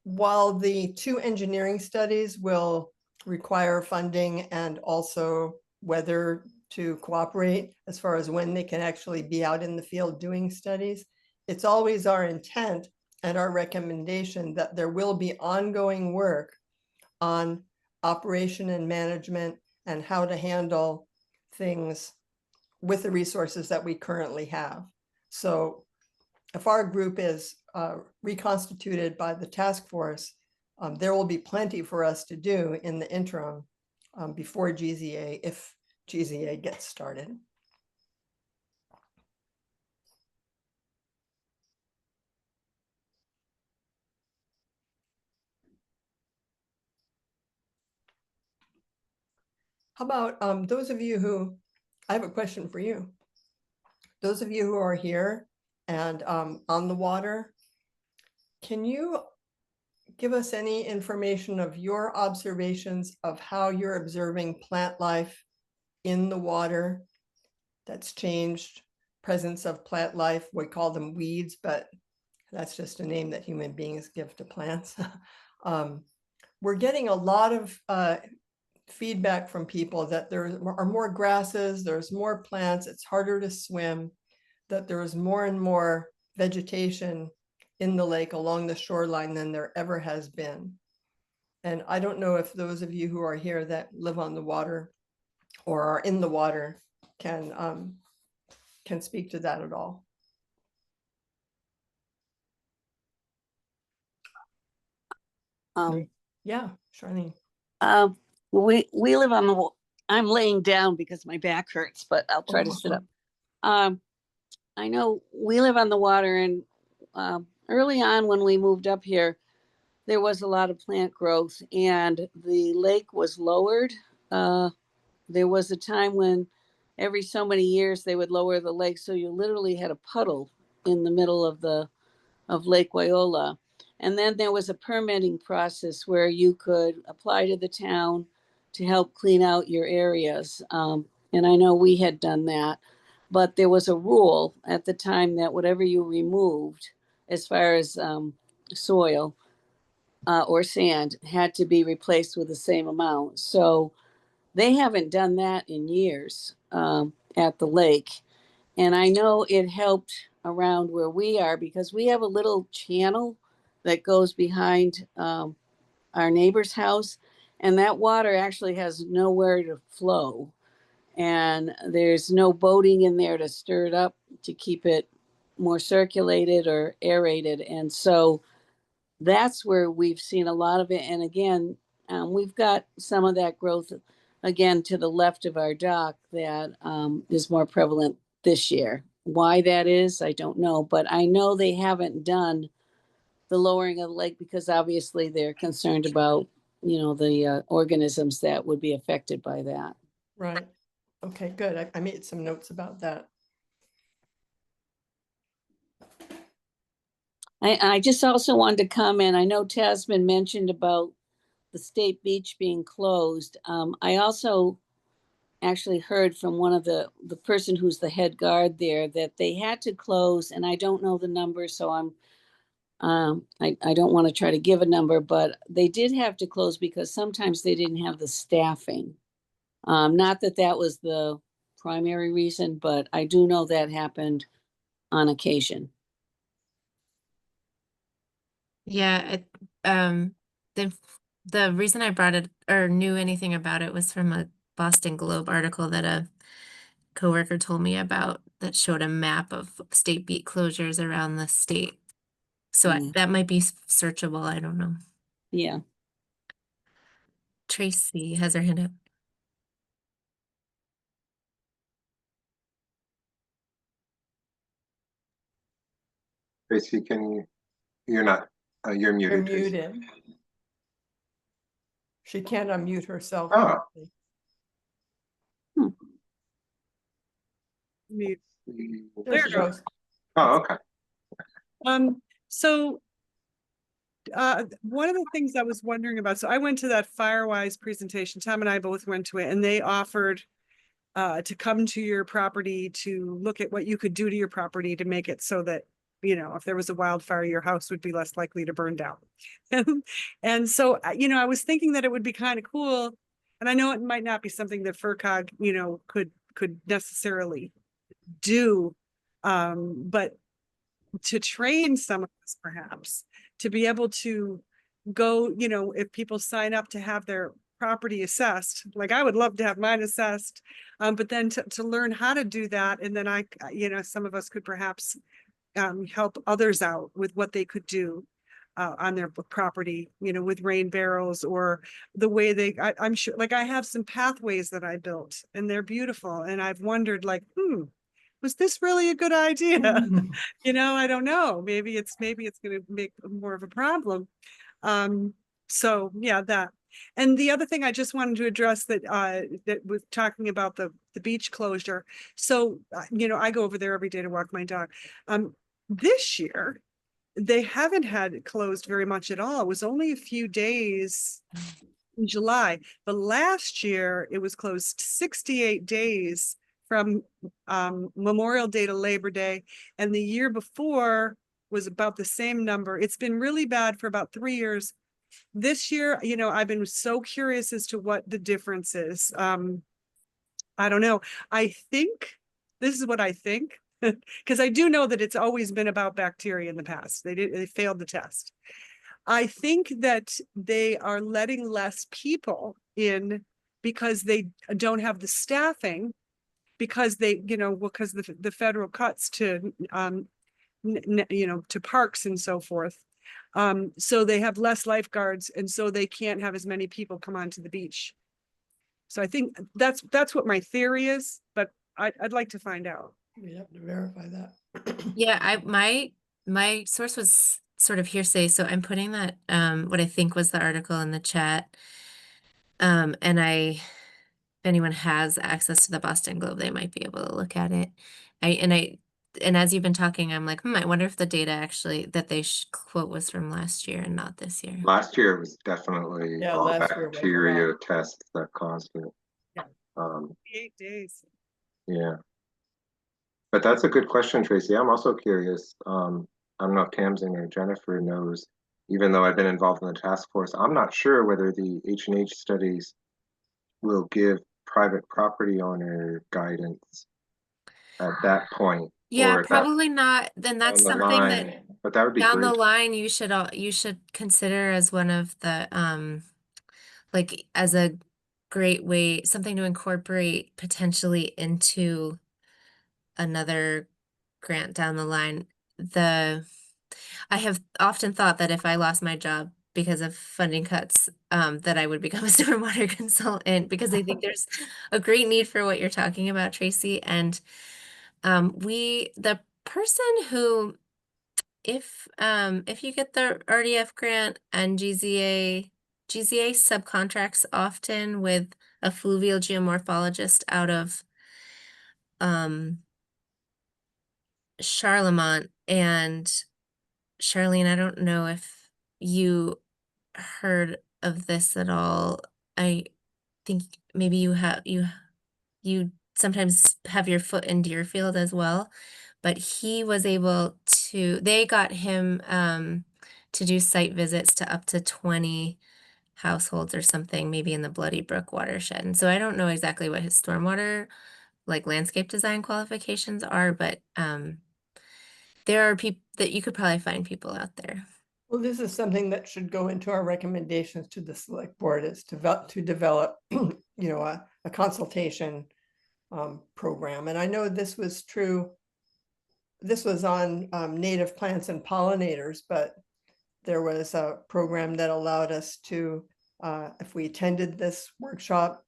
While the 2 engineering studies will require funding and also whether to cooperate as far as when they can actually be out in the field doing studies, it's always our intent and our recommendation that there will be ongoing work on operation and management and how to handle things with the resources that we currently have. So if our group is reconstituted by the task force, there will be plenty for us to do in the interim before GZA, if GZA gets started. How about those of you who, I have a question for you. Those of you who are here and on the water, can you give us any information of your observations of how you're observing plant life in the water that's changed, presence of plant life? We call them weeds, but that's just a name that human beings give to plants. We're getting a lot of feedback from people that there are more grasses, there's more plants, it's harder to swim, that there is more and more vegetation in the lake along the shoreline than there ever has been. And I don't know if those of you who are here that live on the water or are in the water can speak to that at all. Yeah, Charlene. We live on the, I'm laying down because my back hurts, but I'll try to sit up. I know we live on the water, and early on when we moved up here, there was a lot of plant growth and the lake was lowered. There was a time when every so many years they would lower the lake, so you literally had a puddle in the middle of Lake Wyola. And then there was a permitting process where you could apply to the town to help clean out your areas. And I know we had done that, but there was a rule at the time that whatever you removed as far as soil or sand had to be replaced with the same amount. So they haven't done that in years at the lake. And I know it helped around where we are because we have a little channel that goes behind our neighbor's house. And that water actually has nowhere to flow. And there's no boating in there to stir it up to keep it more circulated or aerated. And so that's where we've seen a lot of it. And again, we've got some of that growth again to the left of our dock that is more prevalent this year. Why that is, I don't know, but I know they haven't done the lowering of the lake because obviously they're concerned about, you know, the organisms that would be affected by that. Right. Okay, good. I made some notes about that. I just also wanted to comment, I know Tasman mentioned about the state beach being closed. I also actually heard from one of the person who's the head guard there that they had to close, and I don't know the number, so I don't want to try to give a number, but they did have to close because sometimes they didn't have the staffing. Not that that was the primary reason, but I do know that happened on occasion. Yeah, the the reason I brought it or knew anything about it was from a Boston Globe article that a coworker told me about that showed a map of state beach closures around the state. So Mm. that might be searchable. I don't know. Yeah. Tracy has her hand up. Tracy, you're not, you're You're muted, Tracy. muted. She can't unmute herself. Oh. Mute. There she There. goes. Oh, okay. So one of the things I was wondering about, so I went to that Firewise presentation. Tom and I both went to it, and they offered to come to your property to look at what you could do to your property to make it so that, you know, if there was a wildfire, your house would be less likely to burn down. And so, you know, I was thinking that it would be kind of cool, and I know it might not be something that FERCog, you know, could necessarily do, but to train some of us perhaps to be able to go, you know, if people sign up to have their property assessed, like I would love to have mine assessed, but then to learn how to do that. And then you know, some of us could perhaps help others out with what they could do on their property, you know, with rain barrels or the way I'm sure, like I have some pathways that I built and they're beautiful. And I've wondered like, was this really a good idea? You know, I don't know. Maybe it's going to make more of a problem. So yeah, that. And the other thing I just wanted to address that was talking about the beach closure. So you know, I go over there every day to walk my dog. This year they haven't had it closed very much at all. It was only a few days in July, but last year it was closed 68 days from Memorial Day to Labor Day, and the year before was about the same number. It's been really bad for about 3 years. This year, you know, I've been so curious as to what the difference is. I don't know. I think this is what I think, because I do know that it's always been about bacteria in the past. They failed the test. I think that they are letting less people in because they don't have the staffing, because they, you know, because the federal cuts to, you know, to parks and so forth. So they have less lifeguards, and so they can't have as many people come onto the beach. So I think that's what my theory is, but I'd like to find out. We have to verify that. Yeah, my source was sort of hearsay, so I'm putting that what I think was the article in the chat. And if anyone has access to the Boston Globe, they might be able to look at it. And as you've been talking, I'm like, I wonder if the data actually that they quote was from last year and not this year. Last year was definitely Yeah, all last year was a bacteria lot. tests that caused it. Yeah. 8 days. Yeah. But that's a good question, Tracy. I'm also curious. I don't know if Tamsin or Jennifer knows, even though I've been involved in the task force, I'm not sure whether the H&H studies will give private property owner guidance at that point. Yeah, or probably not. Then that's down the something line. that But that would be down the great. line you should consider as one of the like as a great way, something to incorporate potentially into another grant down the line. I have often thought that if I lost my job because of funding cuts, that I would become a stormwater consultant because I think there's a great need for what you're talking about, Tracy. And the person who, if you get the RDF grant and GZA subcontracts often with a fluvial geomorphologist out of Charlemont. And Charlene, I don't know if you heard of this at all. I think maybe you sometimes have your foot in Deerfield as well, but he was able to, they got him to do site visits to up to 20 households or something, maybe in the Bloody Brook watershed. And so I don't know exactly what his stormwater like landscape design qualifications are, but there are people that you could probably find people out there. Well, this is something that should go into our recommendations to the select board, is to develop, you know, a consultation program. And I know this was true. This was on native plants and pollinators, but there was a program that allowed us to, if we attended this workshop,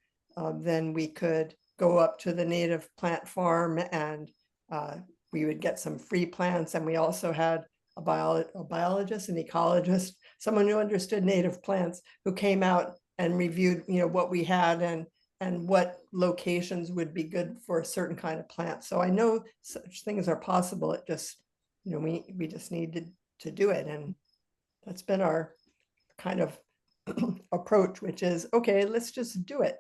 then we could go up to the native plant farm and we would get some free plants. And we also had a biologist, an ecologist, someone who understood native plants, who came out and reviewed, you know, what we had and what locations would be good for a certain kind of plant. So I know such things are possible. It just, you know, we just needed to do it. And that's been our kind of approach, which is, okay, let's just do it.